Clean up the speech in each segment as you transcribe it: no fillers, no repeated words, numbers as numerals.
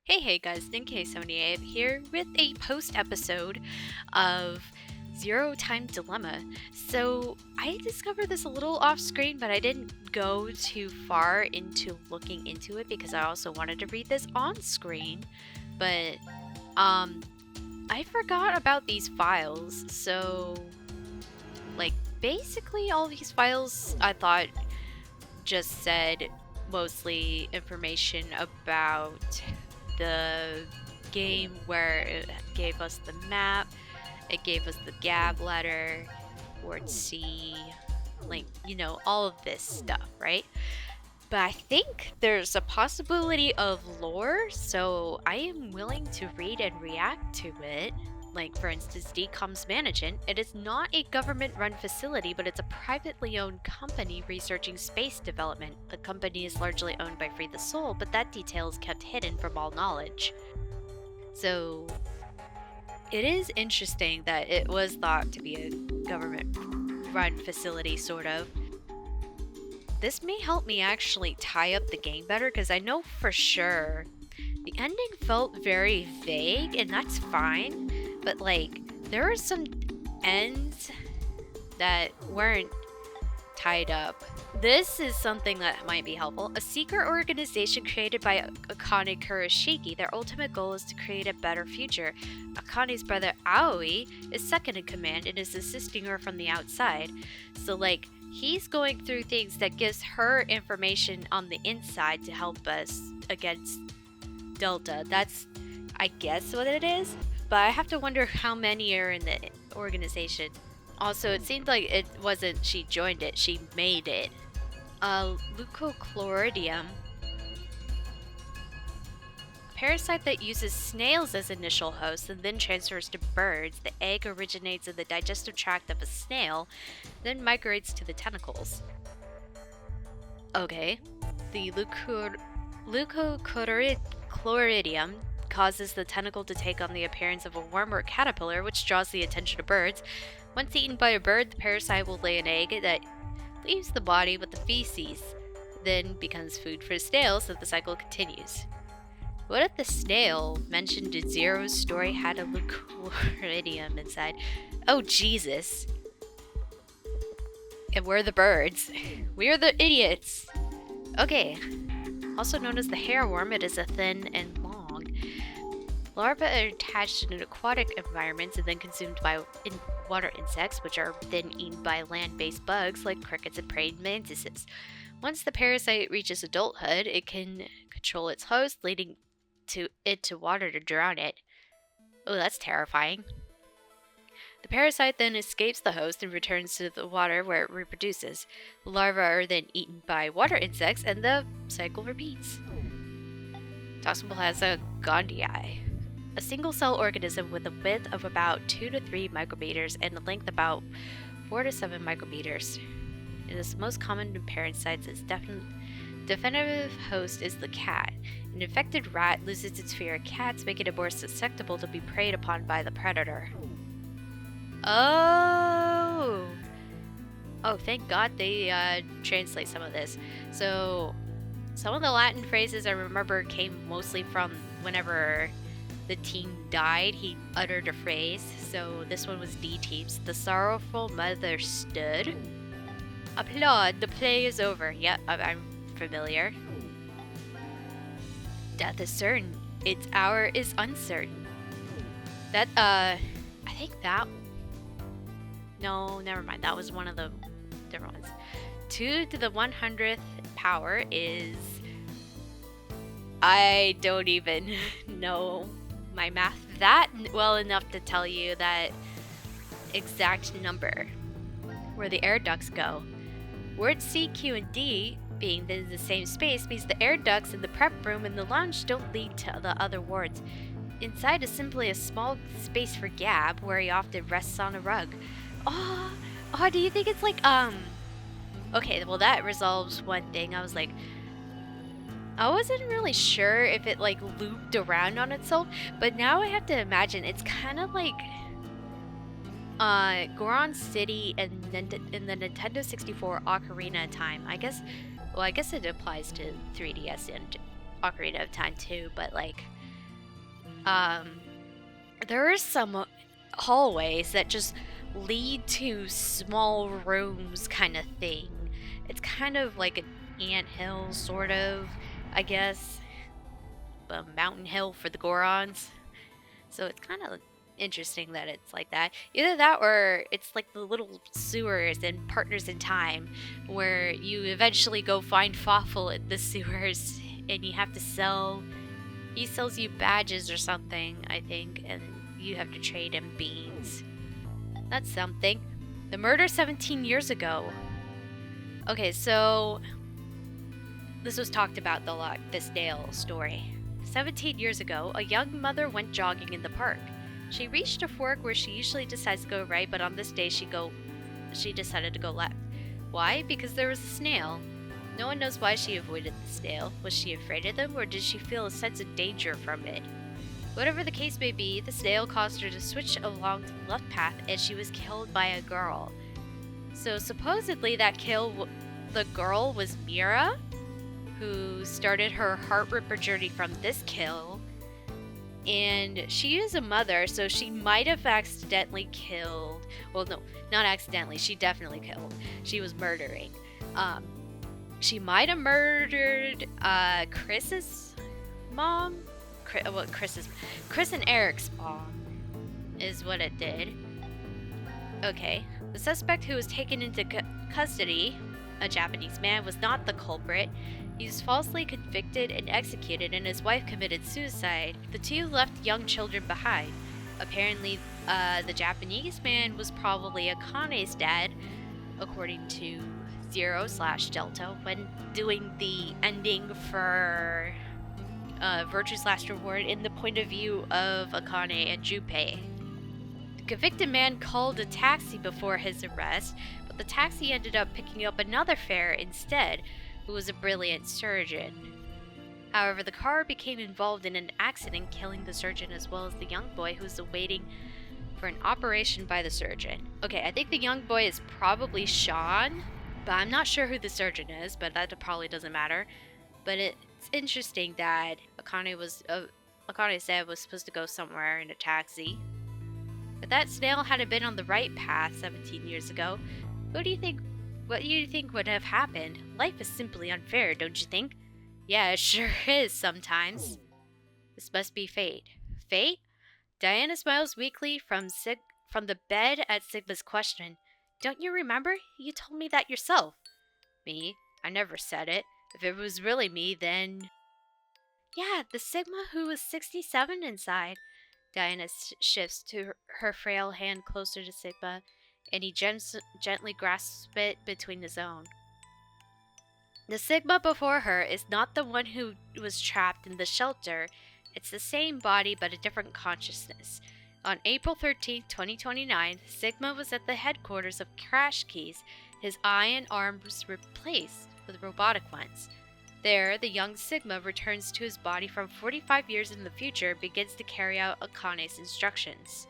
Hey guys, Ninkei78 here with a post episode of Zero Time Dilemma. So I discovered this a little off screen, but I didn't go too far into looking into it because I also wanted to read this on screen. But I forgot about these files. So basically all these files I thought just said mostly information about the game, where it gave us the map, it gave us the Gab letter, Word C, all of this stuff, right? But I think there's a possibility of lore, so I am willing to read and react to it. Like, for instance, DCOM's Management. It is not a government-run facility, but it's a privately owned company researching space development. The company is largely owned by Free the Soul, but that detail is kept hidden from all knowledge. So, it is interesting that it was thought to be a government-run facility, sort of. This may help me actually tie up the game better, because I know for sure the ending felt very vague, and that's fine. But there are some ends that weren't tied up. This is something that might be helpful. A secret organization created by Akane Kurashiki. Their ultimate goal is to create a better future. Akane's brother Aoi is second in command and is assisting her from the outside. So he's going through things that gives her information on the inside to help us against Delta. That's, I guess, what it is. But I have to wonder how many are in the organization. Also, it seemed like it wasn't she joined it, she made it. Leucochloridium. A parasite that uses snails as initial hosts and then transfers to birds. The egg originates in the digestive tract of a snail, then migrates to the tentacles. Okay. The Leucochloridium causes the tentacle to take on the appearance of a worm or caterpillar, which draws the attention of birds. Once eaten by a bird, the parasite will lay an egg that leaves the body with the feces, then becomes food for snails, so the cycle continues. What if the snail mentioned in Zero's story had a leucochloridium inside? Oh, Jesus. And we're the birds. We're the idiots. Okay. Also known as the hairworm, it is a thin and long. Larvae are attached in aquatic environments and then consumed by water insects, which are then eaten by land-based bugs like crickets and praying mantises. Once the parasite reaches adulthood, it can control its host, leading to water to drown it. Oh, that's terrifying. The parasite then escapes the host and returns to the water where it reproduces. The larvae are then eaten by water insects, and the cycle repeats. Toxoplasma gondii. A single-cell organism with a width of about 2 to 3 micrometers and a length about 4 to 7 micrometers. It is the most common in parasites. Its definitive host is the cat. An infected rat loses its fear of cats, making it more susceptible to be preyed upon by the predator. Oh, thank God they translate some of this. So, some of the Latin phrases I remember came mostly from whenever the team died, he uttered a phrase. So this one was D-Teams. The sorrowful mother stood. Applaud, the play is over. Yep, I'm familiar. Death is certain. Its hour is uncertain. That, I think that... No, never mind. That was one of the different ones. 2 to the 100th power is... I don't even know my math that well enough to tell you that exact number where the air ducts go. Words C, Q, and D being in the same space means the air ducts in the prep room and the lounge don't lead to the other wards. Inside is simply a small space for Gab, where he often rests on a rug. Oh, do you think it's okay, well that resolves one thing. I wasn't really sure if it looped around on itself, but now I have to imagine it's kind of like Goron City and in the Nintendo 64 Ocarina of Time. I guess it applies to 3DS and Ocarina of Time too, but Um, there are some hallways that just lead to small rooms kind of thing. It's kind of like an anthill, sort of, I guess. A mountain hill for the Gorons. So it's kind of interesting that it's like that. Either that or it's like the little sewers in Partners in Time, where you eventually go find Fawful in the sewers and you have to sell. He sells you badges or something, I think, and you have to trade him beans. That's something. The murder 17 years ago. Okay, so this was talked about a lot, this Dale story. 17 years ago, a young mother went jogging in the park. She reached a fork where she usually decides to go right, but on this day she decided to go left. Why? Because there was a snail. No one knows why she avoided the snail. Was she afraid of them, or did she feel a sense of danger from it? Whatever the case may be, the snail caused her to switch along to the left path, and she was killed by a girl. So supposedly the girl was Mira, who started her heart ripper journey from this kill. And she is a mother, so she might have accidentally killed. Well, no, not accidentally. She definitely killed. She was murdering. She might have murdered Chris's mom. Chris and Eric's mom is what it did. Okay, the suspect who was taken into custody, a Japanese man, was not the culprit. He was falsely convicted and executed, and his wife committed suicide. The two left young children behind. Apparently, the Japanese man was probably Akane's dad, according to Zero/Delta, when doing the ending for Virtue's Last Reward in the point of view of Akane and Junpei. The convicted man called a taxi before his arrest, but the taxi ended up picking up another fare instead, who was a brilliant surgeon. However, the car became involved in an accident, killing the surgeon as well as the young boy who was awaiting for an operation by the surgeon. Okay, I think the young boy is probably Sean, but I'm not sure who the surgeon is, but that probably doesn't matter. But it's interesting that Akane said was supposed to go somewhere in a taxi. If that snail hadn't been on the right path 17 years ago, what do you think would have happened? Life is simply unfair, don't you think? Yeah, it sure is sometimes. This must be fate. Fate? Diana smiles weakly from the bed at Sigma's question. Don't you remember? You told me that yourself. Me? I never said it. If it was really me, then... Yeah, the Sigma who was 67 inside. Diana shifts to her frail hand closer to Sigma, and he gently grasps it between his own. The Sigma before her is not the one who was trapped in the shelter. It's the same body but a different consciousness. On April 13, 2029, Sigma was at the headquarters of Crash Keys. His eye and arm was replaced with robotic ones. There, the young Sigma returns to his body from 45 years in the future and begins to carry out Akane's instructions.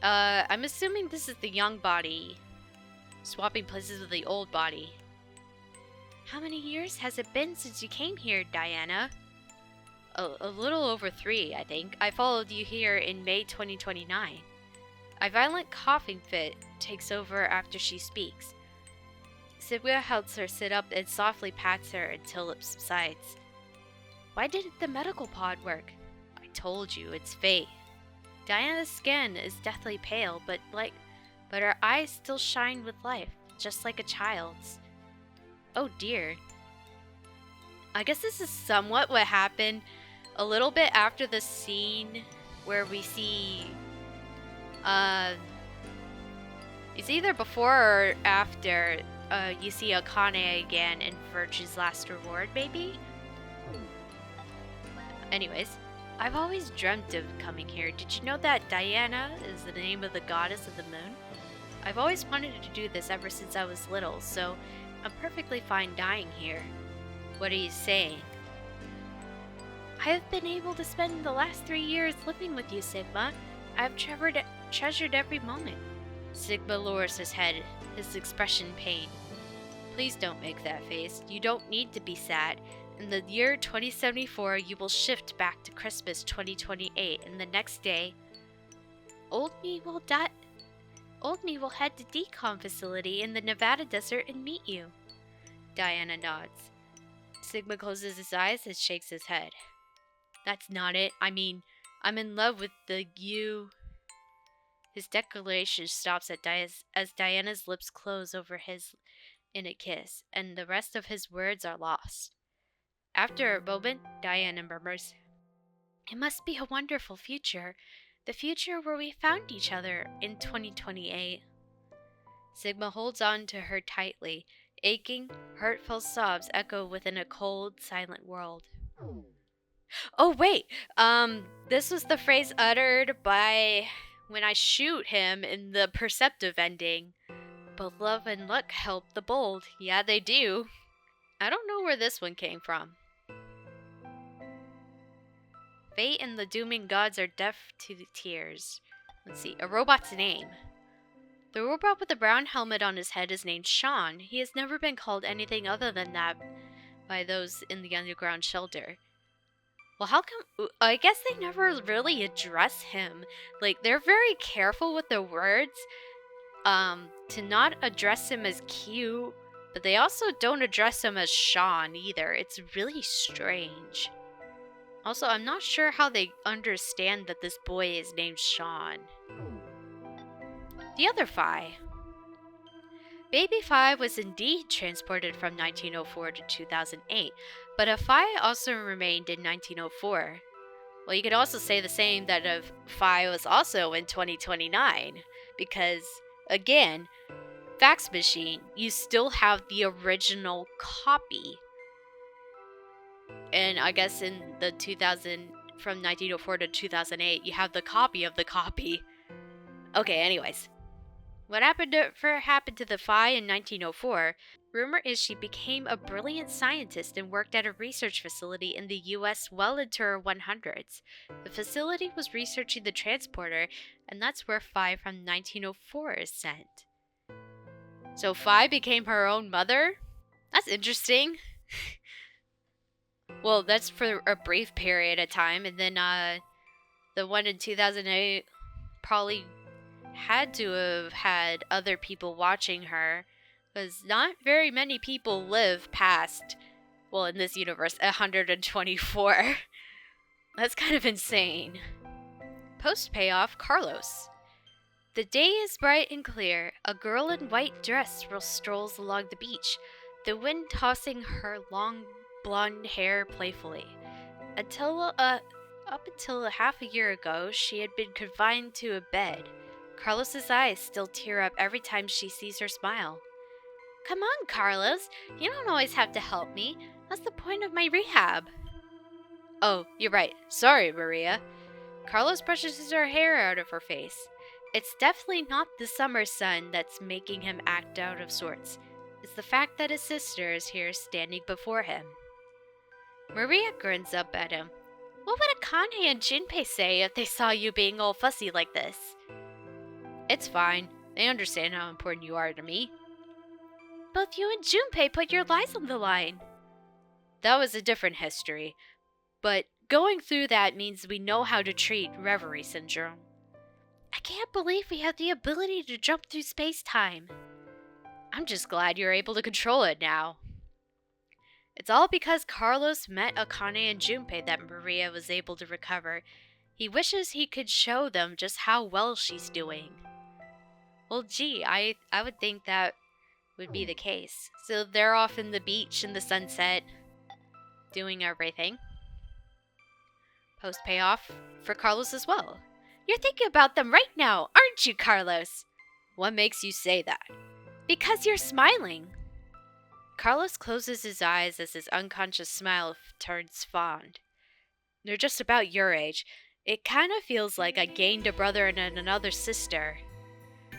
I'm assuming this is the young body swapping places with the old body. How many years has it been since you came here, Diana? A little over 3, I think. I followed you here in May 2029. A violent coughing fit takes over after she speaks. Sigma helps her sit up and softly pats her until it subsides. Why didn't the medical pod work? I told you, it's fate. Diana's skin is deathly pale, but her eyes still shine with life, just like a child's. Oh dear. I guess this is somewhat what happened a little bit after the scene where we see, it's either before or after you see Akane again in Virtue's Last Reward, maybe? Anyways, I've always dreamt of coming here. Did you know that Diana is the name of the goddess of the moon? I've always wanted to do this ever since I was little, so I'm perfectly fine dying here. What are you saying? I have been able to spend the last 3 years living with you, Sigma. I've treasured every moment. Sigma lowers his head, his expression pain. Please don't make that face. You don't need to be sad. In the year 2074, you will shift back to Christmas 2028, and the next day, Old me will head to decom facility in the Nevada desert and meet you. Diana nods. Sigma closes his eyes and shakes his head. That's not it. I mean, I'm in love with you. His declaration stops as Diana's lips close over his in a kiss, and the rest of his words are lost. After a moment, Diana murmurs, "It must be a wonderful future. The future where we found each other in 2028. Sigma holds on to her tightly. Aching, hurtful sobs echo within a cold, silent world. Oh, wait! This was the phrase uttered by when I shoot him in the perceptive ending. Both love and luck help the bold. Yeah, they do. I don't know where this one came from. Fate and the dooming gods are deaf to the tears. Let's see, a robot's name. The robot with the brown helmet on his head is named Sean. He has never been called anything other than that by those in the underground shelter. Well, how come... I guess they never really address him. Like, they're very careful with their words to not address him as Q, but they also don't address him as Sean either. It's really strange. Also, I'm not sure how they understand that this boy is named Sean. The other Phi. Baby Phi was indeed transported from 1904 to 2008, but a Phi also remained in 1904. Well, you could also say the same that a Phi was also in 2029, because, again, fax machine, you still have the original copy. And I guess in the 2000, from 1904 to 2008, you have the copy of the copy. Okay, anyways. What happened to the Phi in 1904? Rumor is she became a brilliant scientist and worked at a research facility in the US well into her 100s. The facility was researching the transporter, and that's where Phi from 1904 is sent. So Phi became her own mother? That's interesting. Well, that's for a brief period of time, and then the one in 2008 probably had to have had other people watching her, because not very many people live past, well, in this universe, 124. That's kind of insane. Post-payoff, Carlos. The day is bright and clear. A girl in white dress strolls along the beach, the wind tossing her long blonde hair playfully. Up until half a year ago, she had been confined to a bed. Carlos's eyes still tear up every time she sees her smile. Come on, Carlos. You don't always have to help me. That's the point of my rehab. Oh, you're right. Sorry, Maria. Carlos brushes her hair out of her face. It's definitely not the summer sun that's making him act out of sorts. It's the fact that his sister is here standing before him. Maria grins up at him. What would Akane and Junpei say if they saw you being all fussy like this? It's fine. They understand how important you are to me. Both you and Junpei put your lives on the line. That was a different history. But going through that means we know how to treat reverie syndrome. I can't believe we have the ability to jump through space-time. I'm just glad you're able to control it now. It's all because Carlos met Akane and Junpei that Maria was able to recover. He wishes he could show them just how well she's doing. Well, gee, I would think that would be the case. So they're off in the beach in the sunset, doing everything. Post-payoff for Carlos as well. You're thinking about them right now, aren't you, Carlos? What makes you say that? Because you're smiling. Carlos closes his eyes as his unconscious smile turns fond. They're just about your age. It kind of feels like I gained a brother and another sister.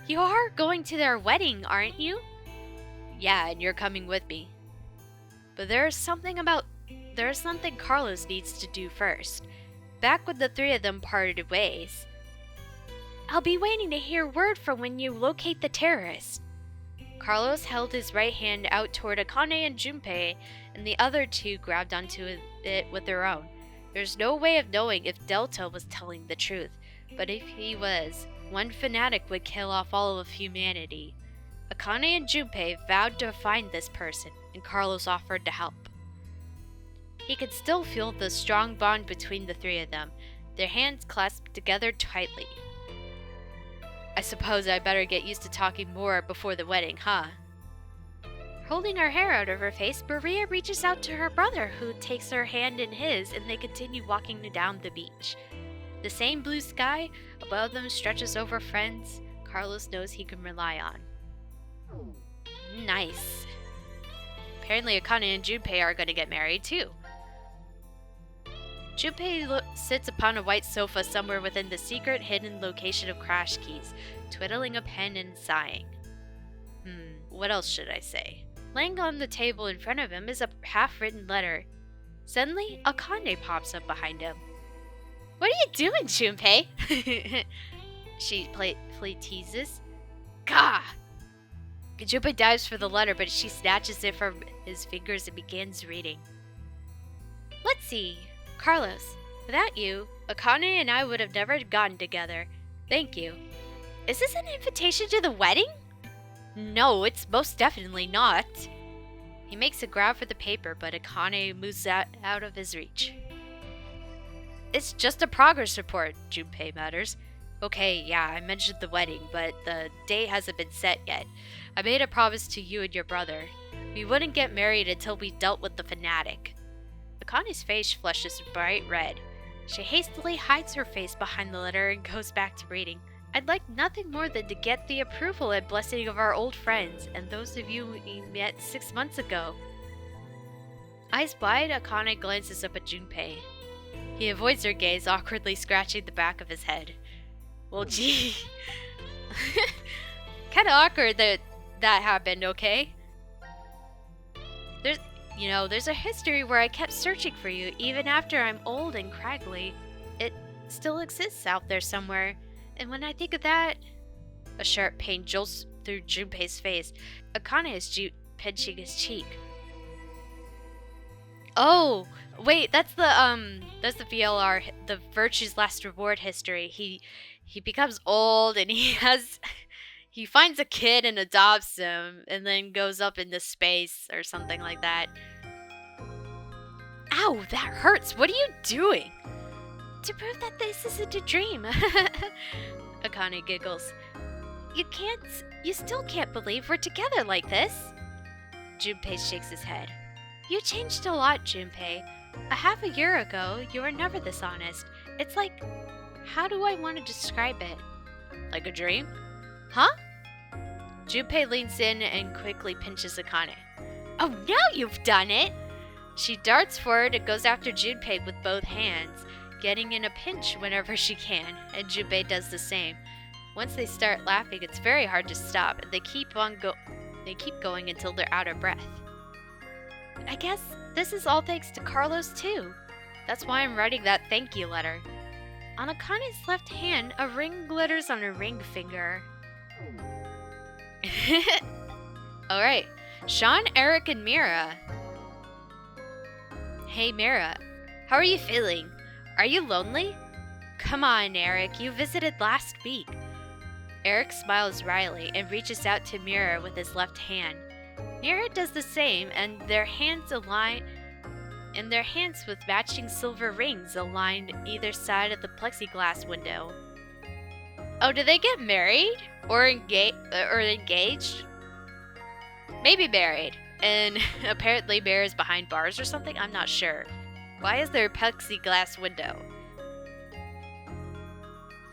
You are going to their wedding, aren't you? Yeah, and you're coming with me. But there's something Carlos needs to do first. Back when the three of them parted ways. I'll be waiting to hear word from when you locate the terrorists. Carlos held his right hand out toward Akane and Junpei, and the other two grabbed onto it with their own. There's no way of knowing if Delta was telling the truth, but if he was, one fanatic would kill off all of humanity. Akane and Junpei vowed to find this person, and Carlos offered to help. He could still feel the strong bond between the three of them, their hands clasped together tightly. I suppose I better get used to talking more before the wedding, huh? Holding her hair out of her face, Maria reaches out to her brother, who takes her hand in his, and they continue walking down the beach. The same blue sky above them stretches over friends Carlos knows he can rely on. Nice. Apparently Akane and Junpei are going to get married too. Junpei sits upon a white sofa somewhere within the secret hidden location of Crash Keys, twiddling a pen and sighing. What else should I say? Laying on the table in front of him is a half-written letter. Suddenly, Akane pops up behind him. What are you doing, Junpei? She playfully teases. Gah! Junpei dives for the letter, but she snatches it from his fingers and begins reading. Let's see. Carlos, without you, Akane and I would have never gotten together. Thank you. Is this an invitation to the wedding? No, it's most definitely not. He makes a grab for the paper, but Akane moves out of his reach. It's just a progress report, Junpei mutters. Okay, yeah, I mentioned the wedding, but the date hasn't been set yet. I made a promise to you and your brother. We wouldn't get married until we dealt with the fanatic. Akane's face flushes bright red. She hastily hides her face behind the letter and goes back to reading. I'd like nothing more than to get the approval and blessing of our old friends, and those of you we met 6 months ago. Eyes wide, Akane glances up at Junpei. He avoids her gaze, awkwardly scratching the back of his head. Well, gee. Kinda awkward that happened, okay? There's a history where I kept searching for you, even after I'm old and craggly. It still exists out there somewhere. And when I think of that... A sharp pain jolts through Junpei's face. Akane is pinching his cheek. Oh, wait, that's the VLR, the Virtue's Last Reward history. He becomes old and he finds a kid and adopts him and then goes up into space or something like that. Ow, that hurts. What are you doing? To prove that this isn't a dream. Akane giggles. You still can't believe we're together like this. Junpei shakes his head. You changed a lot, Junpei. A half a year ago, you were never this honest. It's like, how do I want to describe it? Like a dream? Huh? Junpei leans in and quickly pinches Akane. Oh, now you've done it! She darts forward and goes after Junpei with both hands, getting in a pinch whenever she can, and Junpei does the same. Once they start laughing, it's very hard to stop, and they keep going until they're out of breath. I guess this is all thanks to Carlos too. That's why I'm writing that thank you letter. On Akane's left hand, a ring glitters on her ring finger. Alright, Sean, Eric, and Mira. Hey Mira, how are you feeling? Are you lonely? Come on, Eric, you visited last week. Eric smiles wryly and reaches out to Mira with his left hand. Mira does the same, and their hands with matching silver rings aligned either side of the plexiglass window. Oh, did they get married? Or engaged? Maybe married. And apparently Mira's behind bars or something? I'm not sure. Why is there a plexiglass window?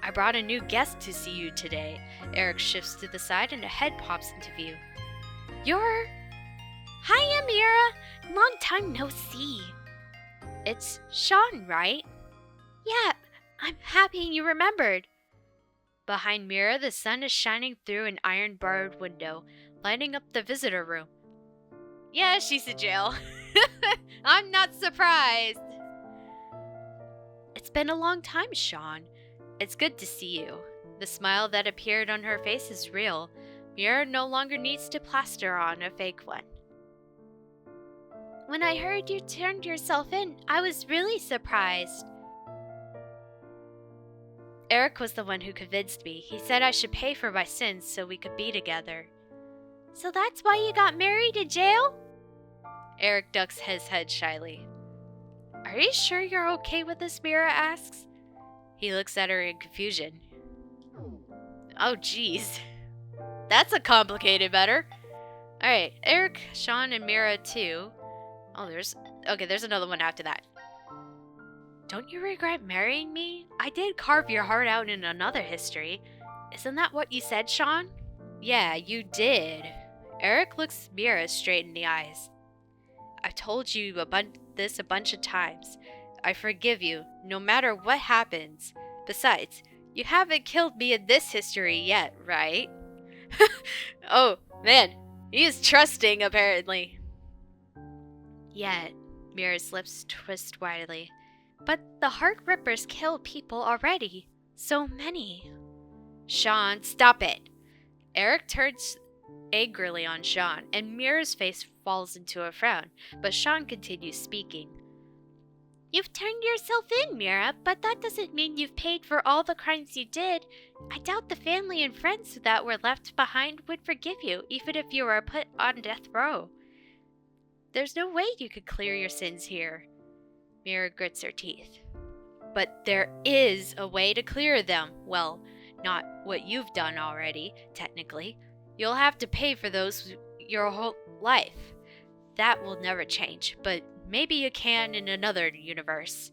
I brought a new guest to see you today. Eric shifts to the side and a head pops into view. Hi, Amira! Long time no see. It's Sean, right? Yeah, I'm happy you remembered. Behind Mira, the sun is shining through an iron-barred window, lighting up the visitor room. Yeah, she's in jail. I'm not surprised. It's been a long time, Sean. It's good to see you. The smile that appeared on her face is real, Mira no longer needs to plaster on a fake one. When I heard you turned yourself in, I was really surprised. Eric was the one who convinced me. He said I should pay for my sins so we could be together. So that's why you got married in jail? Eric ducks his head shyly. Are you sure you're okay with this? Mira asks. He looks at her in confusion. Oh geez. That's a complicated matter. Alright, Eric, Sean, and Mira too. Oh, there's another one after that. Don't you regret marrying me? I did carve your heart out in another history. Isn't that what you said, Sean? Yeah, you did. Eric looks Mira straight in the eyes. I've told you this a bunch of times. I forgive you, no matter what happens. Besides, you haven't killed me in this history yet, right? Oh, man. He is trusting, apparently. Yet, Mira's lips twist widely. But the Heart Rippers kill people already. So many. Sean, stop it. Eric turns angrily on Sean, and Mira's face falls into a frown, but Sean continues speaking. You've turned yourself in, Mira, but that doesn't mean you've paid for all the crimes you did. I doubt the family and friends that were left behind would forgive you, even if you were put on death row. There's no way you could clear your sins here. Mira grits her teeth. But there is a way to clear them. Well, not what you've done already, technically. You'll have to pay for those your whole life. That will never change, but maybe you can in another universe.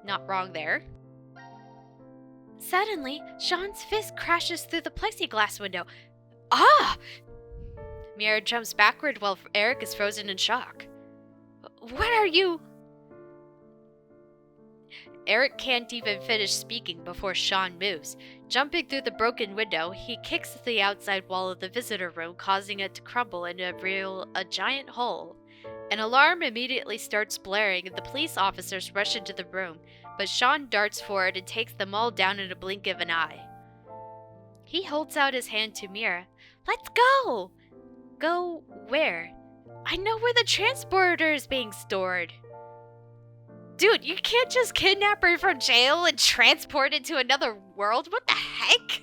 Not wrong there. Suddenly, Sean's fist crashes through the plexiglass window. Ah! Mira jumps backward while Eric is frozen in shock. What are you? Eric can't even finish speaking before Sean moves. Jumping through the broken window, he kicks the outside wall of the visitor room, causing it to crumble and reveal a giant hole. An alarm immediately starts blaring and the police officers rush into the room, but Sean darts forward and takes them all down in a blink of an eye. He holds out his hand to Mira. Let's go! Go where? I know where the transporter is being stored. Dude, you can't just kidnap her from jail and transport it to another world? What the heck?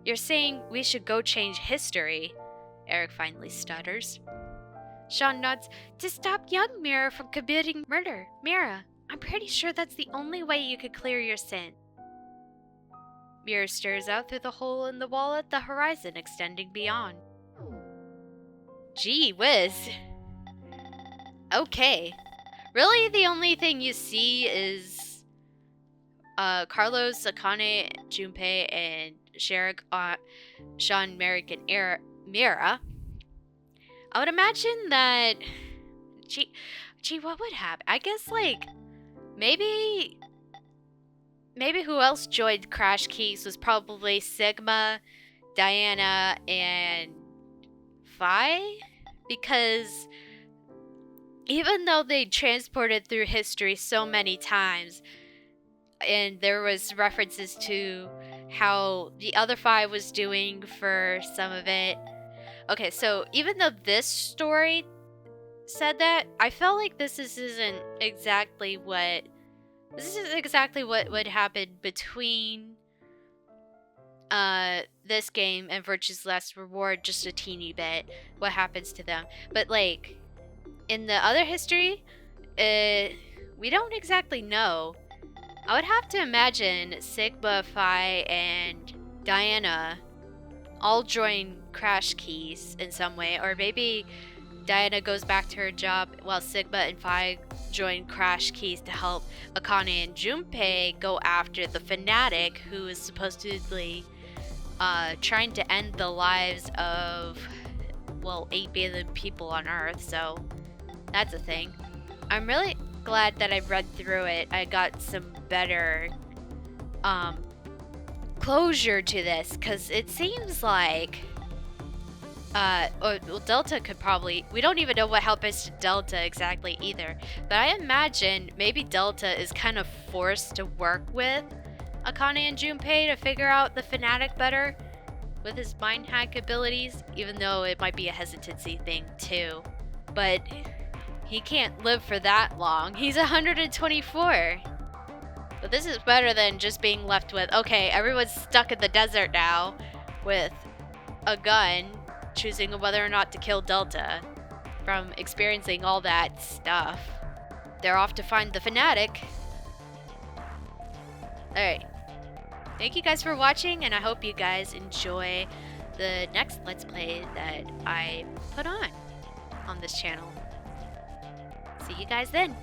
You're saying we should go change history? Eric finally stutters. Sean nods. To stop young Mira from committing murder. Mira, I'm pretty sure that's the only way you could clear your sin. Mira stares out through the hole in the wall at the horizon extending beyond. Gee whiz. Okay. Really, the only thing you see is Carlos, Akane, Junpei, and Sherrick, Sean, Merrick, and Mira. I would imagine that... Gee, what would happen? I guess, like, maybe who else joined Crash Keys was probably Sigma, Diana, and Phi? Because even though they transported through history so many times, and there was references to how the other Phi was doing for some of it. Okay, so even though this story said that, I felt like this isn't exactly what would happen between this game and Virtue's Last Reward, just a teeny bit, what happens to them. But like, in the other history, we don't exactly know. I would have to imagine Sigma, Phi, and Diana all join Crash Keys in some way, or maybe Diana goes back to her job while Sigma and Phi join Crash Keys to help Akane and Junpei go after the fanatic who is supposedly trying to end the lives of, well, 8 billion people on Earth, so that's a thing. I'm really glad that I read through it. I got some better closure to this, because it seems like well, Delta could probably... We don't even know what happens to Delta exactly either. But I imagine maybe Delta is kind of forced to work with Akane and Junpei to figure out the fanatic better with his mind hack abilities, even though it might be a hesitancy thing too. But he can't live for that long. He's 124. But this is better than just being left with, okay, everyone's stuck in the desert now with a gun, choosing whether or not to kill Delta from experiencing all that stuff. They're off to find the fanatic. Alright. Thank you guys for watching, and I hope you guys enjoy the next Let's Play that I put on this channel. See you guys then.